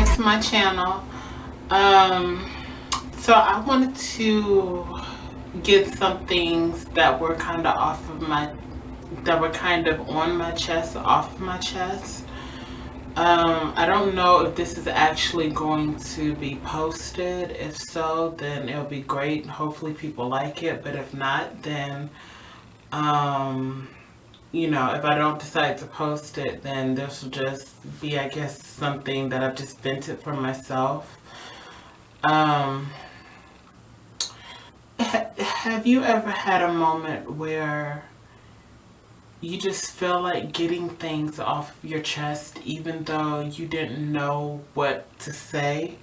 back to my channel. Um, so I wanted to get some things that were kind of that were kind of on my chest, off of my chest. I don't know if this is actually going to be posted. If so, then it'll be great. Hopefully people like it, but if not, then um, if I don't decide to post it, then this will just be, I guess, something that I've just vented for myself. Um, have you ever had a moment where you just feel like getting things off your chest even though you didn't know what to say?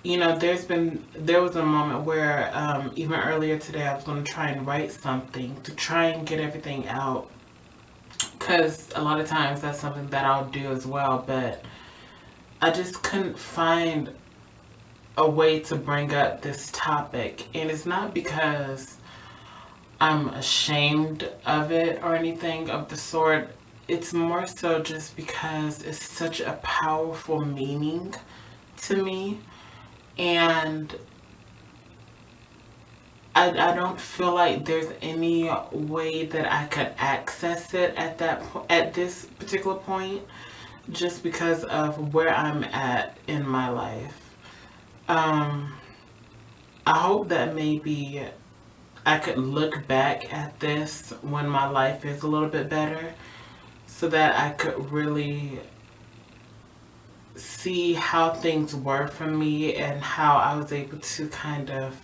There was a moment where even earlier today I was going to try and write something to try and get everything out, because a lot of times that's something that I'll do as well, but I just couldn't find a way to bring up this topic. And it's not because I'm ashamed of it or anything of the sort. It's more so just because it's such a powerful meaning to me. And I don't feel like there's any way that I could access it at this particular point, just because of where I'm at in my life. Um, I hope that maybe I could look back at this when my life is a little bit better, so that I could really see how things were for me and how I was able to kind of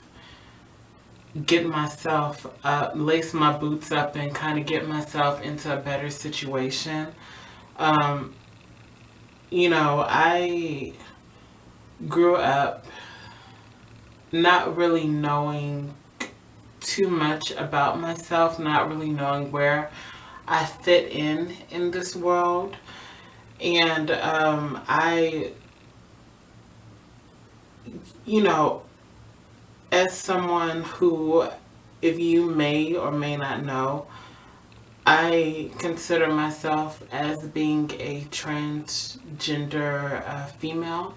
get myself up, lace my boots up, and kind of get myself into a better situation. Um, I grew up not really knowing too much about myself, not really knowing where I fit in this world. And you know, as someone who, if you may or may not know, I consider myself as being a transgender female.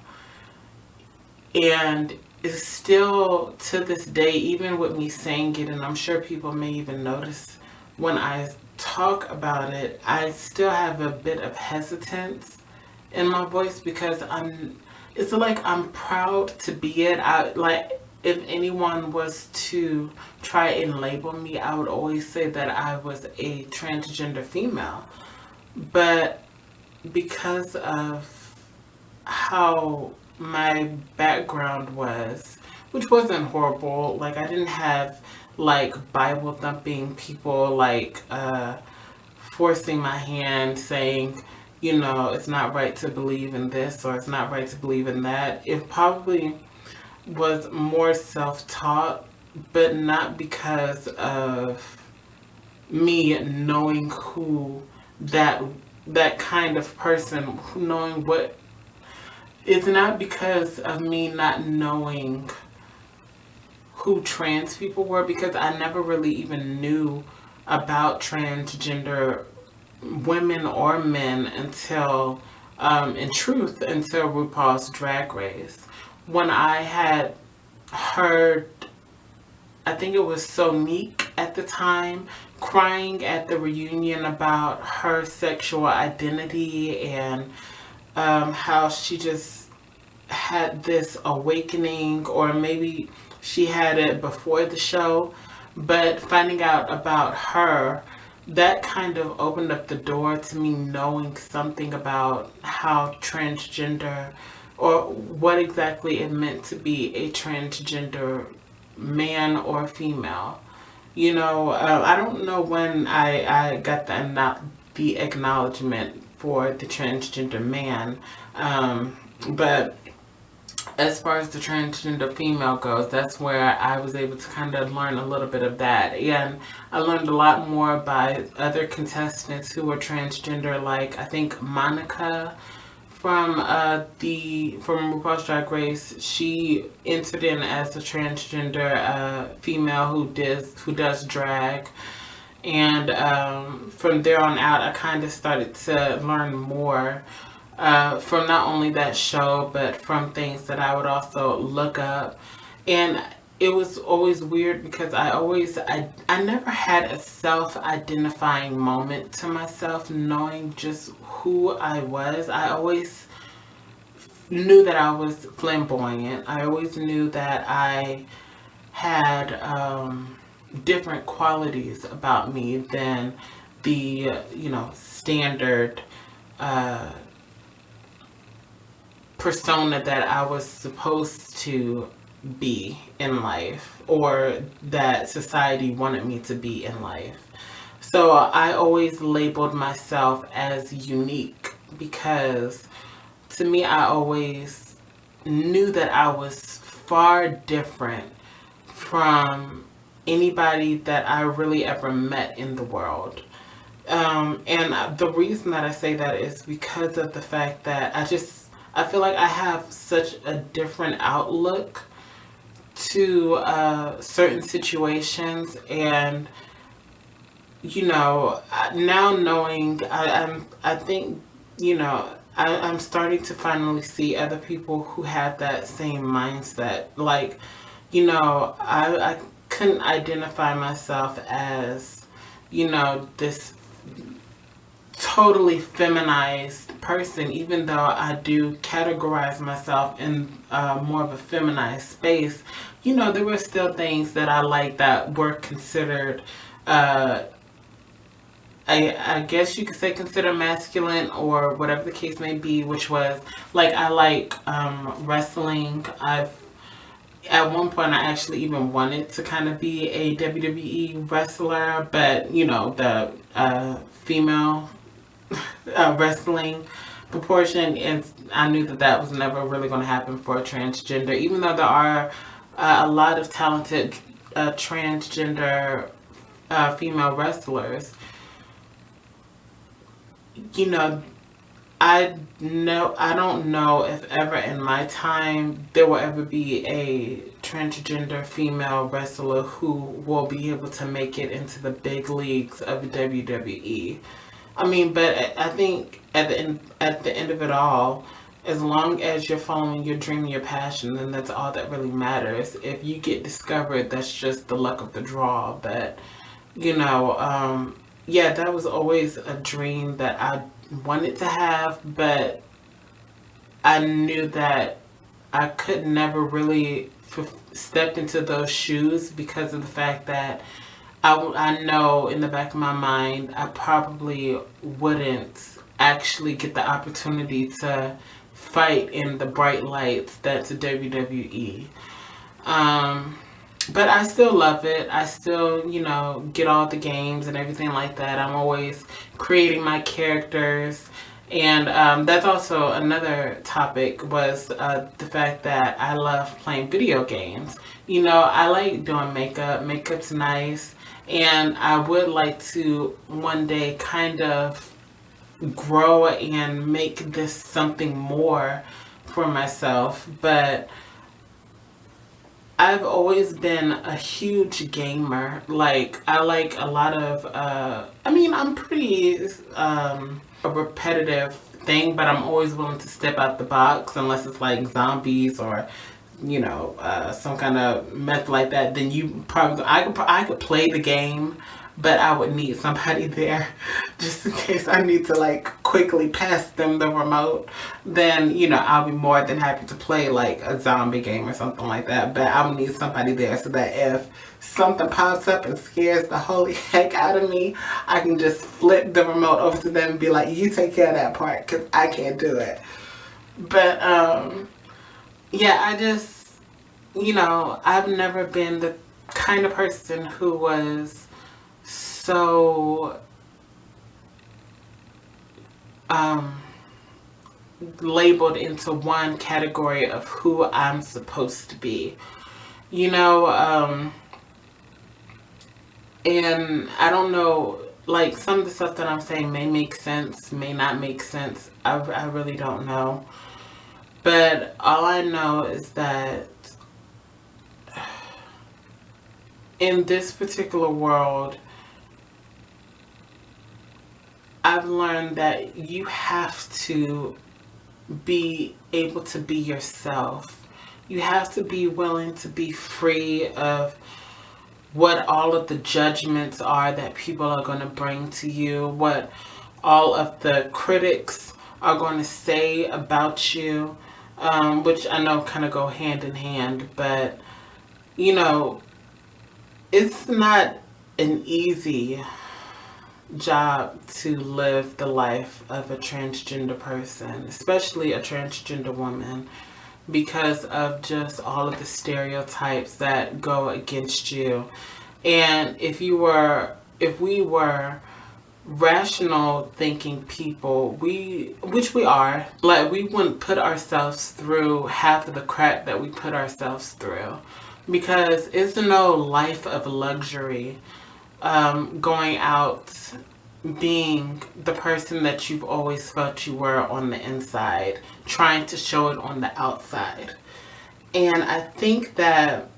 And it's still to this day, even with me saying it, and I'm sure people may even notice when I talk about it, I still have a bit of hesitance in my voice, because it's like I'm proud to be it. If anyone was to try and label me, I would always say that I was a transgender female. But because of how my background was, which wasn't horrible. Like, I didn't have like Bible thumping people like forcing my hand, saying, it's not right to believe in this or it's not right to believe in that. It probably was more self-taught, but not because of me knowing who that that kind of person, knowing what. It's not because of me not knowing who trans people were, because I never really even knew about transgender women or men until, in truth, until RuPaul's Drag Race. When I had heard, I think it was Sonique at the time, crying at the reunion about her sexual identity, and how she just had this awakening, or maybe she had it before the show, but finding out about her, that kind of opened up the door to me knowing something about how transgender, or what exactly it meant to be a transgender man or female. I don't know when I got the acknowledgement for the transgender man, but as far as the transgender female goes, that's where I was able to kind of learn a little bit of that. And I learned a lot more by other contestants who were transgender, like I think Monica from RuPaul's Drag Race. She entered in as a transgender female who does drag. And from there on out, I kind of started to learn more from not only that show, but from things that I would also look up. And it was always weird because I never had a self-identifying moment to myself knowing just who I was. I always knew that I was flamboyant. I always knew that I had different qualities about me than the, standard uh, persona that I was supposed to be in life, or that society wanted me to be in life. So I always labeled myself as unique because to me, I always knew that I was far different from anybody that I really ever met in the world. And the reason that I say that is because of the fact that I feel like I have such a different outlook to certain situations. And now knowing, I think, I'm starting to finally see other people who have that same mindset. Like, I couldn't identify myself as, this totally feminized person, even though I do categorize myself in more of a feminized space. There were still things that I like that were considered, I guess you could say, considered masculine, or whatever the case may be, which was like, I like wrestling. At one point, I actually even wanted to kind of be a WWE wrestler, but the female wrestling proportion is, I knew that that was never really going to happen for a transgender, even though there are a lot of talented transgender female wrestlers. you know I don't know if ever in my time there will ever be a transgender female wrestler who will be able to make it into the big leagues of the WWE. I mean, but I think at the end of it all, as long as you're following your dream and your passion, then that's all that really matters. If you get discovered, that's just the luck of the draw. But yeah, that was always a dream that I wanted to have, but I knew that I could never really step into those shoes because of the fact that I know in the back of my mind I probably wouldn't actually get the opportunity to fight in the bright lights that's WWE. Um, but I still love it. I still, get all the games and everything like that. I'm always creating my characters. And that's also another topic, was the fact that I love playing video games. I like doing makeup. Makeup's nice. And I would like to one day kind of grow and make this something more for myself. But I've always been a huge gamer. Like, I like a lot of, I'm pretty a repetitive thing, but I'm always willing to step out the box unless it's like zombies or, some kind of meth like that. Then I could play the game, but I would need somebody there just in case I need to like quickly pass them the remote. Then, I'll be more than happy to play like a zombie game or something like that. But I would need somebody there so that if something pops up and scares the holy heck out of me, I can just flip the remote over to them and be like, you take care of that part because I can't do it. But, yeah, I just, I've never been the kind of person who was so labeled into one category of who I'm supposed to be. And I don't know, like, some of the stuff that I'm saying may make sense, may not make sense. I really don't know. But all I know is that in this particular world, I've learned that you have to be able to be yourself. You have to be willing to be free of what all of the judgments are that people are going to bring to you, what all of the critics are going to say about you, which I know kind of go hand in hand, but you know, it's not an easy job to live the life of a transgender person, especially a transgender woman, because of just all of the stereotypes that go against you. And if we were rational thinking people, which we are, like, we wouldn't put ourselves through half of the crap that we put ourselves through, because it's no life of luxury, going out being the person that you've always felt you were on the inside, trying to show it on the outside. And I think that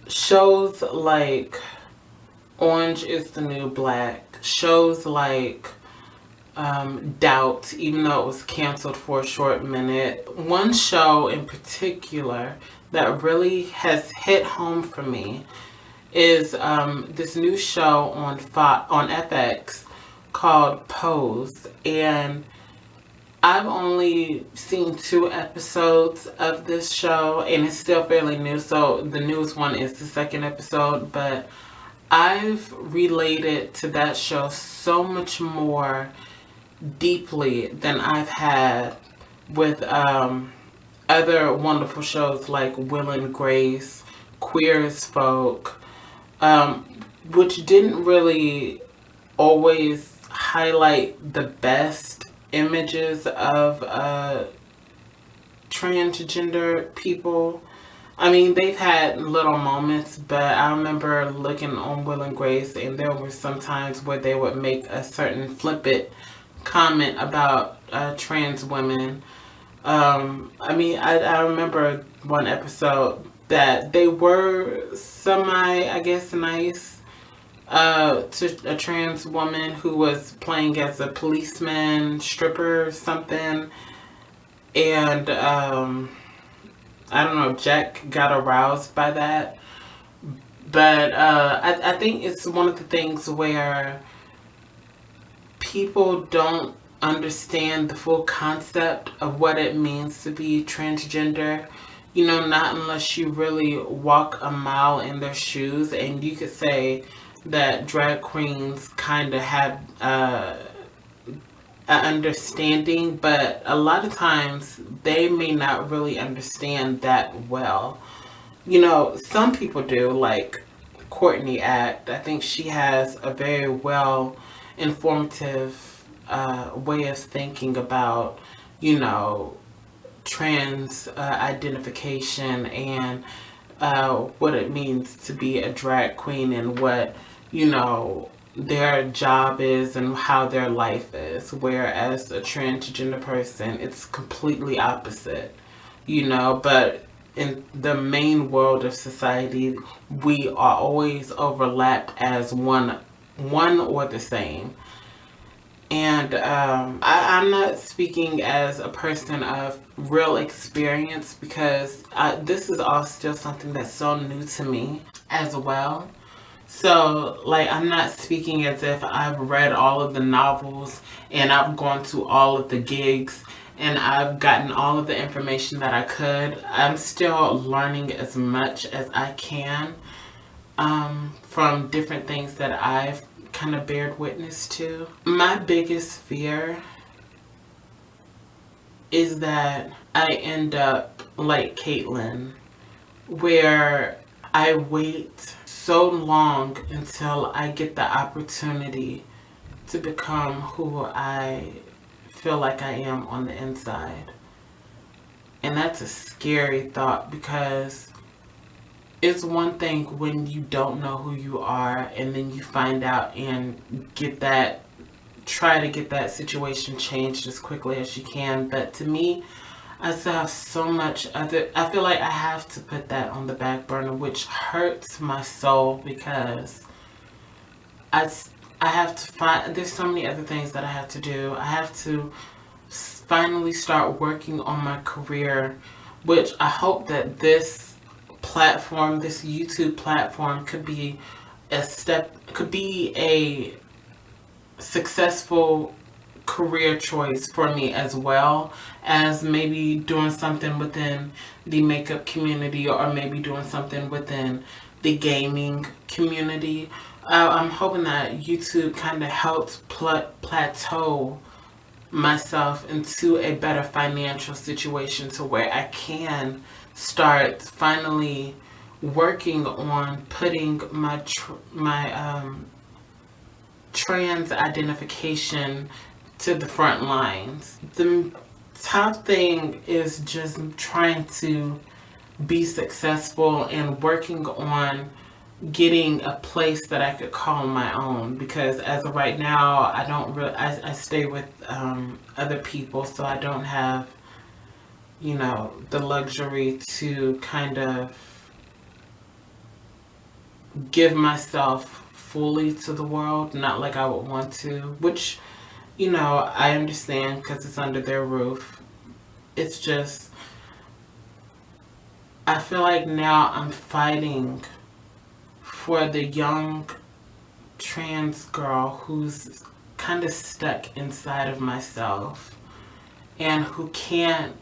shows like Orange is the New Black, shows like Doubt, even though it was canceled for a short minute. One show in particular that really has hit home for me is this new show on FX called Pose, and I've only seen 2 episodes of this show, and it's still fairly new, so the newest one is the 2nd episode, but I've related to that show so much more deeply than I've had with other wonderful shows like Will and Grace, Queer as Folk, which didn't really always highlight the best images of transgender people. I mean, they've had little moments, but I remember looking on Will and Grace, and there were some times where they would make a certain flippant comment about trans women. I mean, I remember one episode that they were semi, I guess, nice to a trans woman who was playing as a policeman, stripper, or something. And I don't know if Jack got aroused by that. But I think it's one of the things where people don't understand the full concept of what it means to be transgender. You know, not unless you really walk a mile in their shoes. And you could say that drag queens kind of have an understanding, but a lot of times they may not really understand that well. You know, some people do, like Courtney Act. I think she has a very well informative way of thinking about, you know, trans identification and what it means to be a drag queen, and what, you know, their job is and how their life is. Whereas a transgender person, it's completely opposite, you know. But in the main world of society, we are always overlapped as one or the same. And I'm not speaking as a person of real experience, because this is all still something that's so new to me as well. So, like, I'm not speaking as if I've read all of the novels and I've gone to all of the gigs and I've gotten all of the information that I could. I'm still learning as much as I can from different things that I've kind of bared witness to. My biggest fear is that I end up like Caitlyn, where I wait so long until I get the opportunity to become who I feel like I am on the inside. And that's a scary thought, because it's one thing when you don't know who you are and then you find out and try to get that situation changed as quickly as you can. But to me, I still have so much other, I feel like I have to put that on the back burner, which hurts my soul, because I have to find, there's so many other things that I have to do. I have to finally start working on my career, which I hope that this platform, this YouTube platform, could be a successful career choice for me, as well as maybe doing something within the makeup community, or maybe doing something within the gaming community. I'm hoping that YouTube kind of helps plateau myself into a better financial situation, to where I can start finally working on putting my trans identification to the front lines. The top thing is just trying to be successful and working on getting a place that I could call my own, because as of right now, I don't really, I stay with other people, so I don't have, you know, the luxury to kind of give myself fully to the world, not like I would want to, which, you know, I understand because it's under their roof. It's just, I feel like now I'm fighting for the young trans girl who's kind of stuck inside of myself and who can't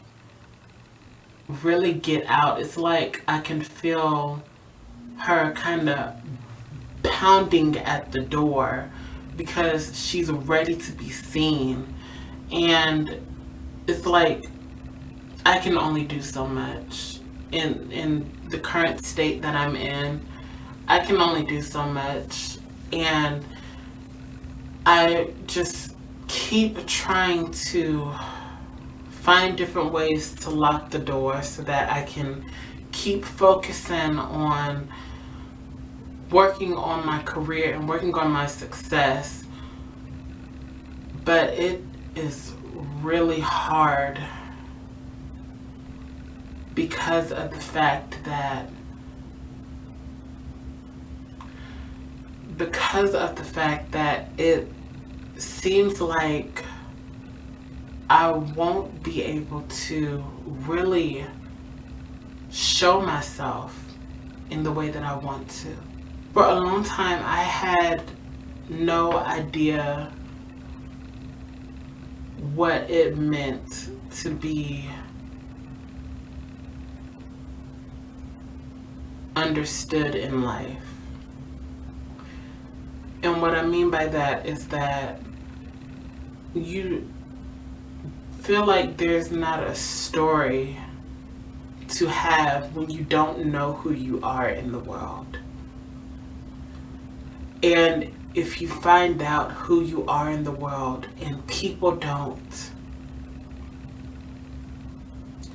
really get out. It's like I can feel her kind of pounding at the door because she's ready to be seen, and it's like I can only do so much in the current state that I'm in. I can only do so much, and I just keep trying to find different ways to lock the door so that I can keep focusing on working on my career and working on my success. But it is really hard because of the fact that it seems like I won't be able to really show myself in the way that I want to. For a long time, I had no idea what it meant to be understood in life. And what I mean by that is that you feel like there's not a story to have when you don't know who you are in the world. And if you find out who you are in the world and people don't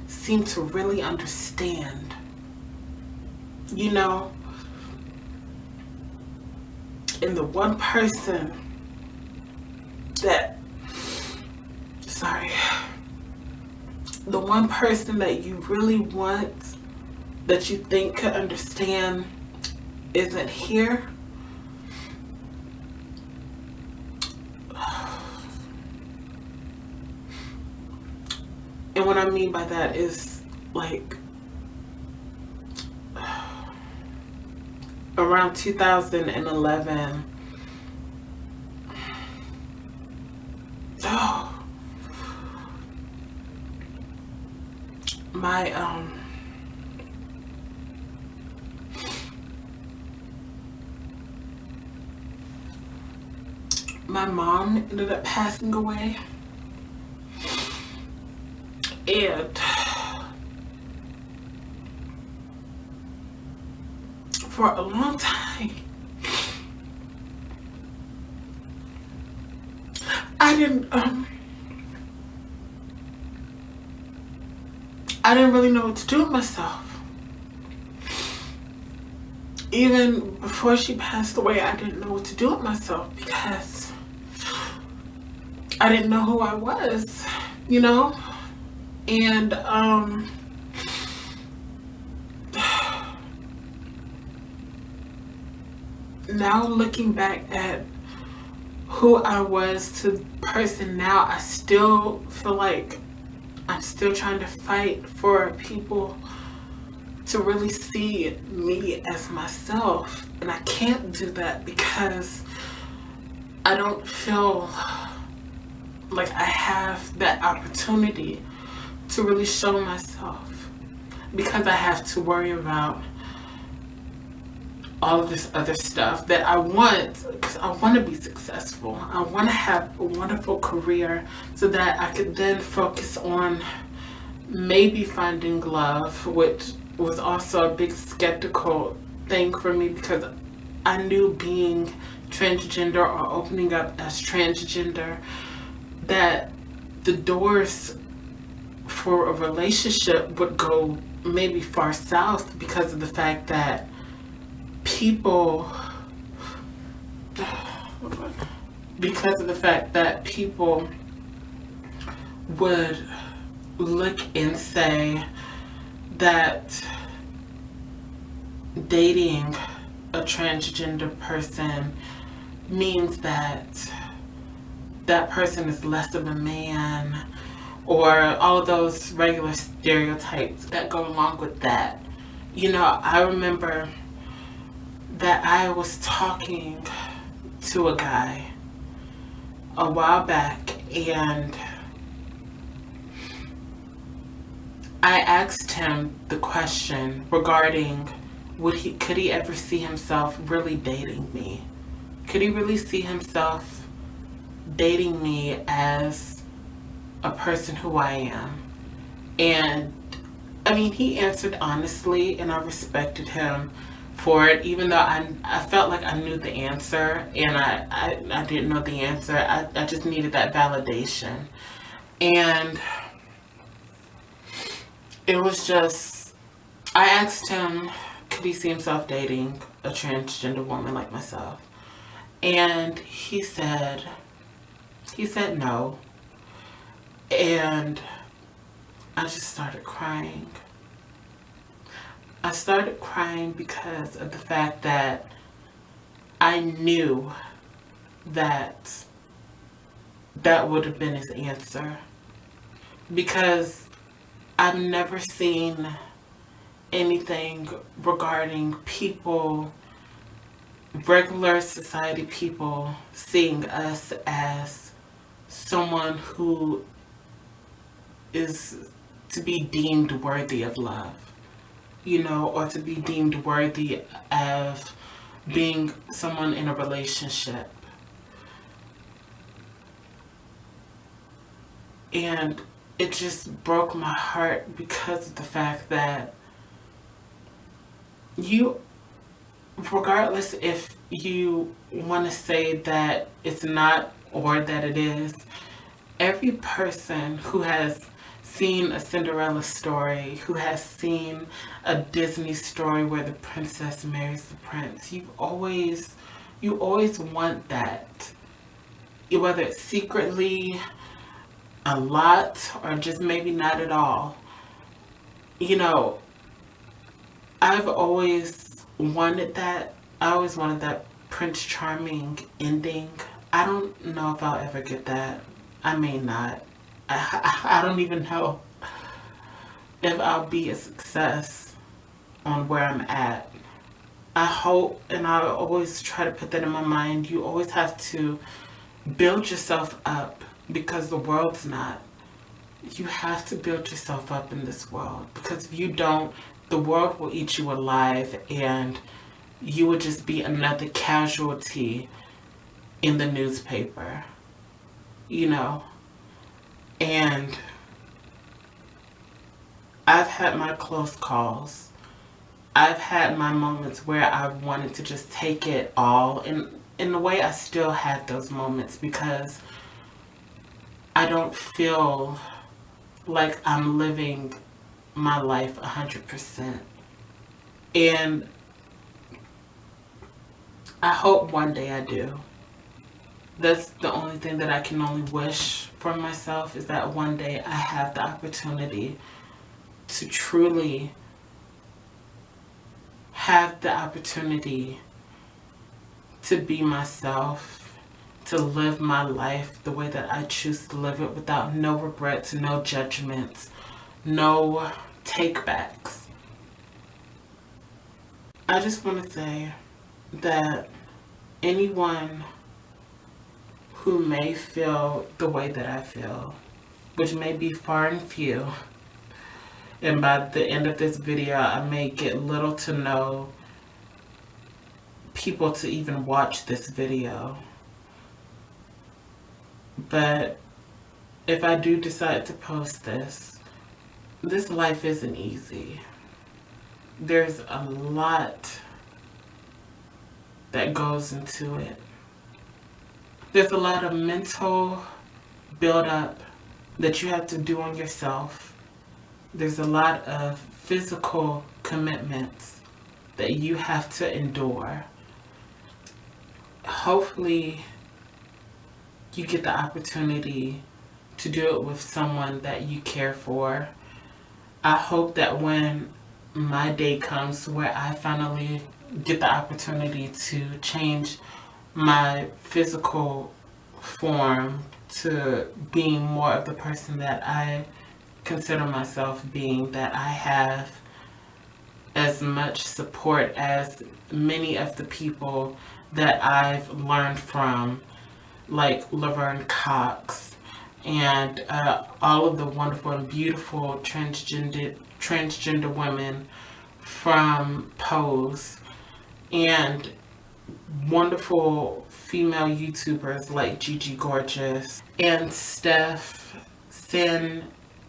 seem to really understand, you know, and the one person that, the one person that you really want, that you think could understand, isn't here. And what I mean by that is, like, around 2011, my mom ended up passing away. And for a long time, I didn't really know what to do with myself. Even before she passed away, I didn't know what to do with myself because I didn't know who I was, you know? And now looking back at who I was to the person now, I still feel like I'm still trying to fight for people to really see me as myself. And I can't do that because I don't feel like I have that opportunity to really show myself, because I have to worry about all of this other stuff that I want, because I want to be successful. I want to have a wonderful career so that I could then focus on maybe finding love, which was also a big skeptical thing for me, because I knew being transgender or opening up as transgender, that the doors for a relationship would go maybe far south, because of the fact that people would look and say that dating a transgender person means that that person is less of a man, or all of those regular stereotypes that go along with that. You know, I remember that I was talking to a guy a while back, and I asked him the question regarding could he ever see himself really dating me? Could he really see himself dating me as a person who I am? And I mean, he answered honestly, and I respected him for it, even though I felt like I knew the answer, and I didn't know the answer. I just needed that validation. And it was just, I asked him, could he see himself dating a transgender woman like myself? And he said no. And I just started crying. I started crying because of the fact that I knew that that would have been his answer. Because I've never seen anything regarding people, regular society people, seeing us as someone who is to be deemed worthy of love, you know, or to be deemed worthy of being someone in a relationship. And it just broke my heart because of the fact that you, regardless if you want to say that it's not or that it is, every person who has seen a Cinderella story, who has seen a Disney story where the princess marries the prince, you always want that, whether it's secretly, a lot, or just maybe not at all. You know, I've always wanted that. I always wanted that Prince Charming ending. I don't know if I'll ever get that. I may not. I don't even know if I'll be a success on where I'm at. I hope, and I always try to put that in my mind, you always have to build yourself up, because the world's not. You have to build yourself up in this world, because if you don't, the world will eat you alive, and you will just be another casualty in the newspaper, you know. And I've had my close calls. I've had my moments where I wanted to just take it all, and in a way I still have those moments, because I don't feel like I'm living my life 100%. And I hope one day I do. That's the only thing that I can only wish for myself, is that one day I have the opportunity to truly have the opportunity to be myself, to live my life the way that I choose to live it, without no regrets, no judgments, no takebacks. I just want to say that anyone who may feel the way that I feel, which may be far and few, and by the end of this video I may get little to no people to even watch this video, but if I do decide to post this life isn't easy. There's a lot that goes into it. There's a lot of mental build-up that you have to do on yourself. There's a lot of physical commitments that you have to endure. Hopefully, you get the opportunity to do it with someone that you care for. I hope that when my day comes where I finally get the opportunity to change my physical form to being more of the person that I consider myself being, that I have as much support as many of the people that I've learned from, like Laverne Cox and all of the wonderful and beautiful transgender women from Pose, and wonderful female YouTubers like Gigi Gorgeous and Steph Sin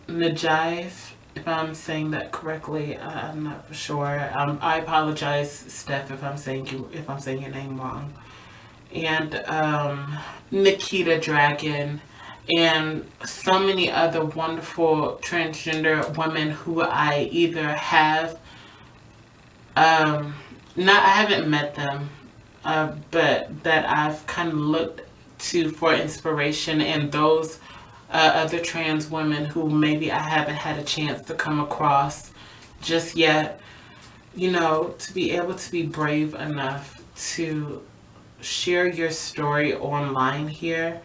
Najive, if I'm saying that correctly. I'm not for sure. I apologize, Steph, if I'm saying your name wrong. And Nikita Dragon, and so many other wonderful transgender women who I either have, I haven't met them, but that I've kind of looked to for inspiration, and those other trans women who maybe I haven't had a chance to come across just yet. You know, to be able to be brave enough to share your story online here,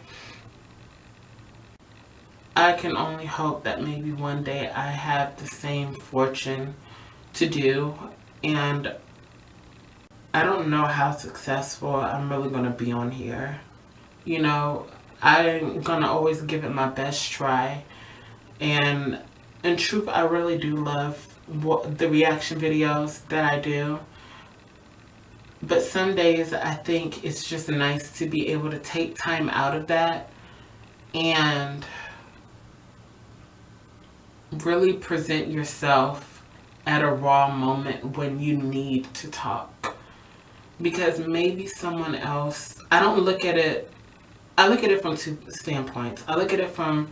I can only hope that maybe one day I have the same fortune to do. And I don't know how successful I'm really going to be on here. You know, I'm going to always give it my best try. And in truth, I really do love the reaction videos that I do. But some days I think it's just nice to be able to take time out of that and really present yourself at a raw moment when you need to talk. Because maybe someone else, I look at it from two standpoints. I look at it from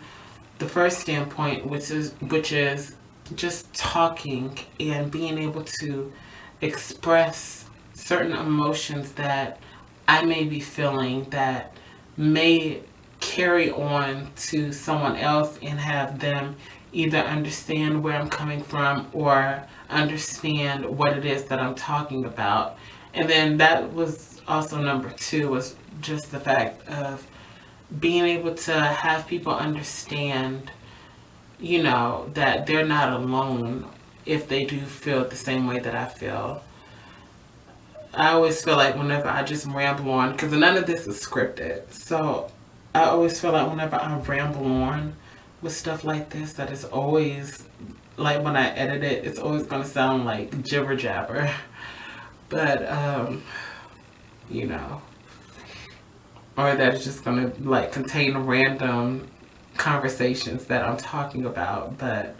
the first standpoint, which is just talking and being able to express certain emotions that I may be feeling that may carry on to someone else and have them either understand where I'm coming from or understand what it is that I'm talking about. And then that was also number two, was just the fact of being able to have people understand, you know, that they're not alone if they do feel the same way that I feel. I always feel like whenever I just ramble on, because none of this is scripted, so I always feel like whenever I ramble on with stuff like this, that is always, like when I edit it, it's always going to sound like jibber jabber. But, you know, or that it's just going to like contain random conversations that I'm talking about. But,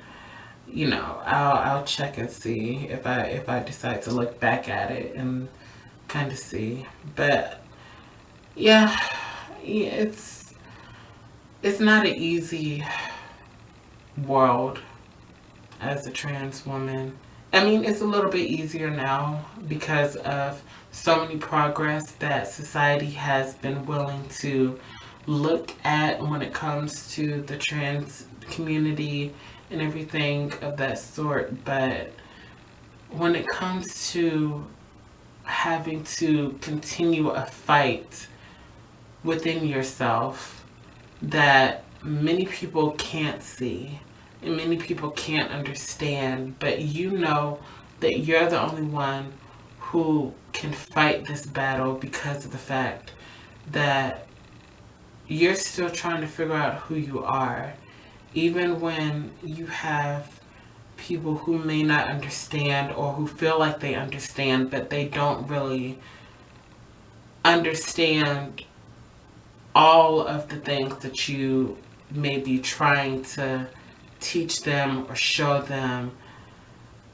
you know, I'll check and see if I decide to look back at it and kind of see. But yeah, it's not an easy world as a trans woman. I mean, it's a little bit easier now because of so many progress that society has been willing to look at when it comes to the trans community and everything of that sort. But when it comes to having to continue a fight within yourself that many people can't see and many people can't understand, but you know that you're the only one who can fight this battle because of the fact that you're still trying to figure out who you are. Even when you have people who may not understand or who feel like they understand, but they don't really understand all of the things that you may be trying to teach them or show them,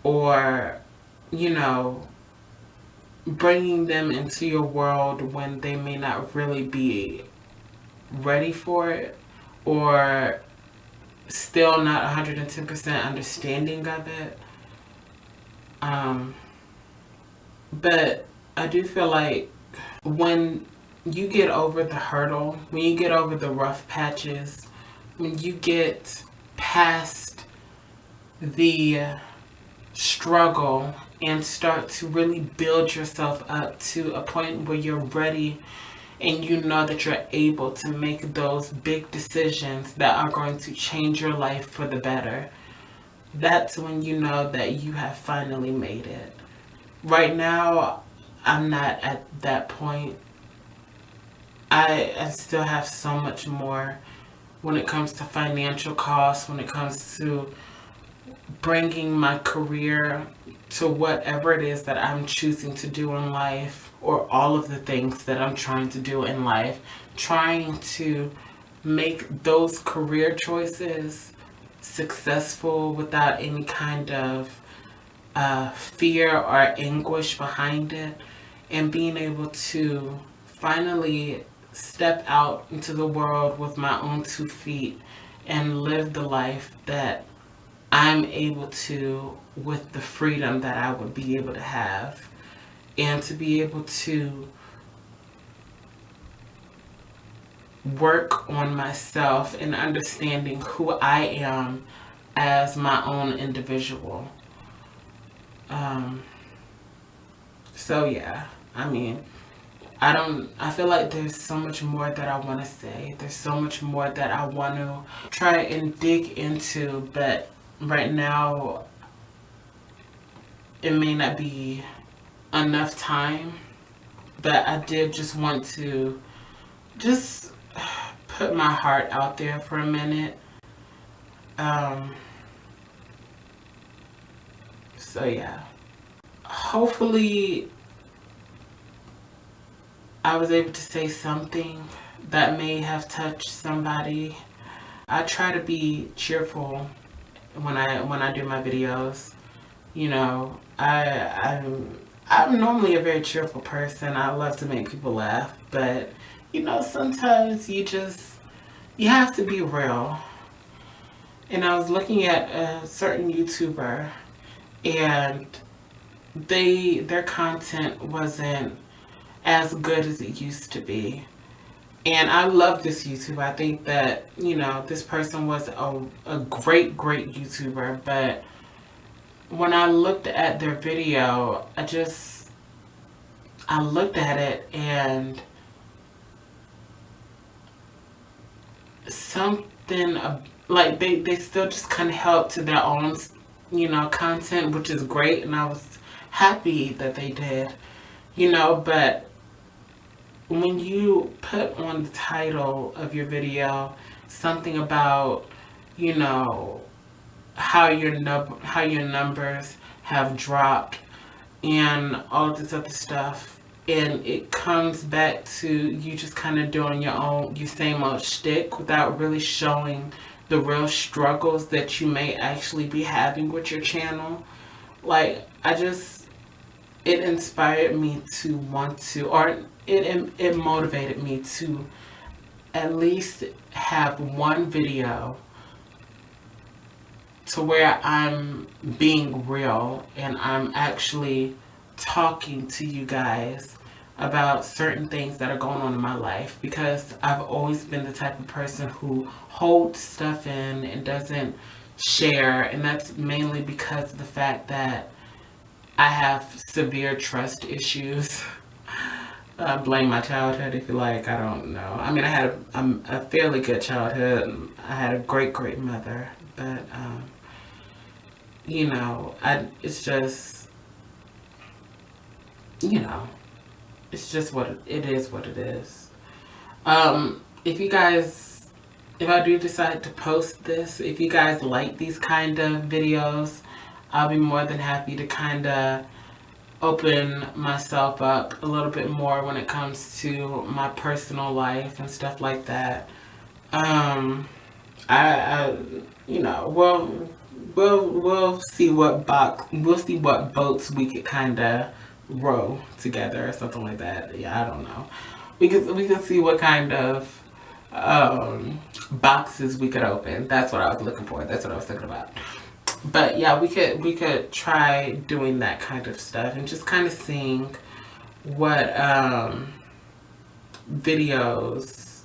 or, you know, bringing them into your world when they may not really be ready for it, or still not 110% understanding of it. But I do feel like when you get over the hurdle, when you get over the rough patches, when you get past the struggle and start to really build yourself up to a point where you're ready and you know that you're able to make those big decisions that are going to change your life for the better, that's when you know that you have finally made it. Right now, I'm not at that point. I still have so much more when it comes to financial costs, when it comes to bringing my career to whatever it is that I'm choosing to do in life, or all of the things that I'm trying to do in life, trying to make those career choices successful without any kind of fear or anguish behind it, and being able to finally step out into the world with my own 2 feet and live the life that I'm able to with the freedom that I would be able to have, and to be able to work on myself and understanding who I am as my own individual. So yeah, I mean, I feel like there's so much more that I want to say. There's so much more that I want to try and dig into, but right now it may not be enough time. But I did just want to just put my heart out there for a minute. So yeah, hopefully I was able to say something that may have touched somebody. I try to be cheerful when I do my videos. You know, I'm normally a very cheerful person. I love to make people laugh, but you know, sometimes you have to be real. And I was looking at a certain YouTuber, and their content wasn't as good as it used to be. And I love this YouTuber. I think that, you know, this person was a great YouTuber, but when I looked at their video, I looked at it, and something like they still just kind of held to their own, you know, content, which is great, and I was happy that they did, you know. But when you put on the title of your video something about, you know, how your numbers have dropped and all of this other stuff, and it comes back to you just kind of doing your same old shtick without really showing the real struggles that you may actually be having with your channel. Like, it inspired me to want to, or it motivated me to at least have one video to where I'm being real and I'm actually talking to you guys about certain things that are going on in my life, because I've always been the type of person who holds stuff in and doesn't share, and that's mainly because of the fact that I have severe trust issues. blame my childhood if you like. I don't know. I mean, I had a fairly good childhood. I had a great mother, but you know, it's just, you know, it's just what it is. What it is. If you guys, if I do decide to post this, if you guys like these kind of videos, I'll be more than happy to kind of open myself up a little bit more when it comes to my personal life and stuff like that. I you know, we'll see we'll see what boats we could kind of row together or something like that. Yeah, I don't know. We can see what kind of boxes we could open. That's what I was looking for. That's what I was thinking about. But yeah, we could try doing that kind of stuff and just kind of seeing what videos,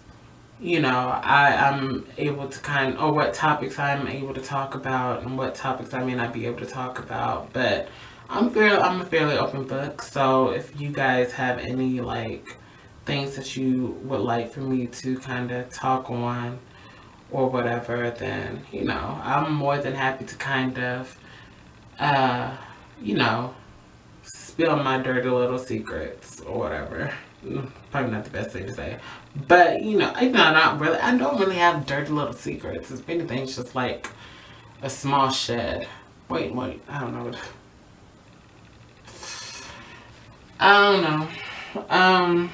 you know, I'm able to or what topics I'm able to talk about and what topics I may not be able to talk about. But I'm a fairly open book, so if you guys have any like things that you would like for me to kind of talk on or whatever, then, you know, I'm more than happy to kind of, you know, spill my dirty little secrets or whatever. Probably not the best thing to say. But, you know, I don't really have dirty little secrets. If anything, it's just like a small shed. Wait, I don't know. I don't know.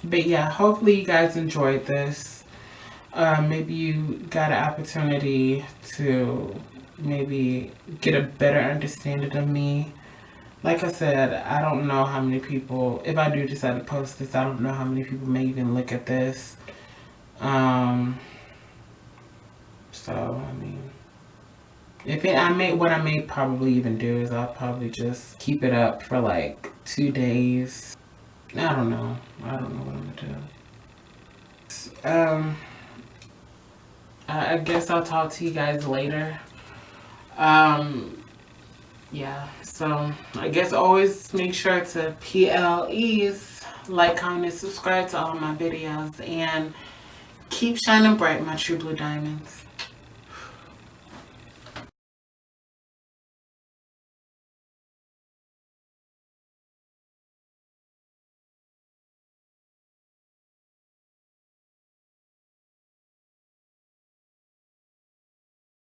But yeah, hopefully you guys enjoyed this. Maybe you got an opportunity to maybe get a better understanding of me. Like I said, I don't know how many people, if I do decide to post this, I don't know how many people may even look at this. So, I mean, what I may probably even do is I'll probably just keep it up for like 2 days. I don't know what I'm gonna do. I guess I'll talk to you guys later. Yeah, so I guess always make sure to PLEs, like, comment, and subscribe to all my videos, and keep shining bright, my true blue diamonds.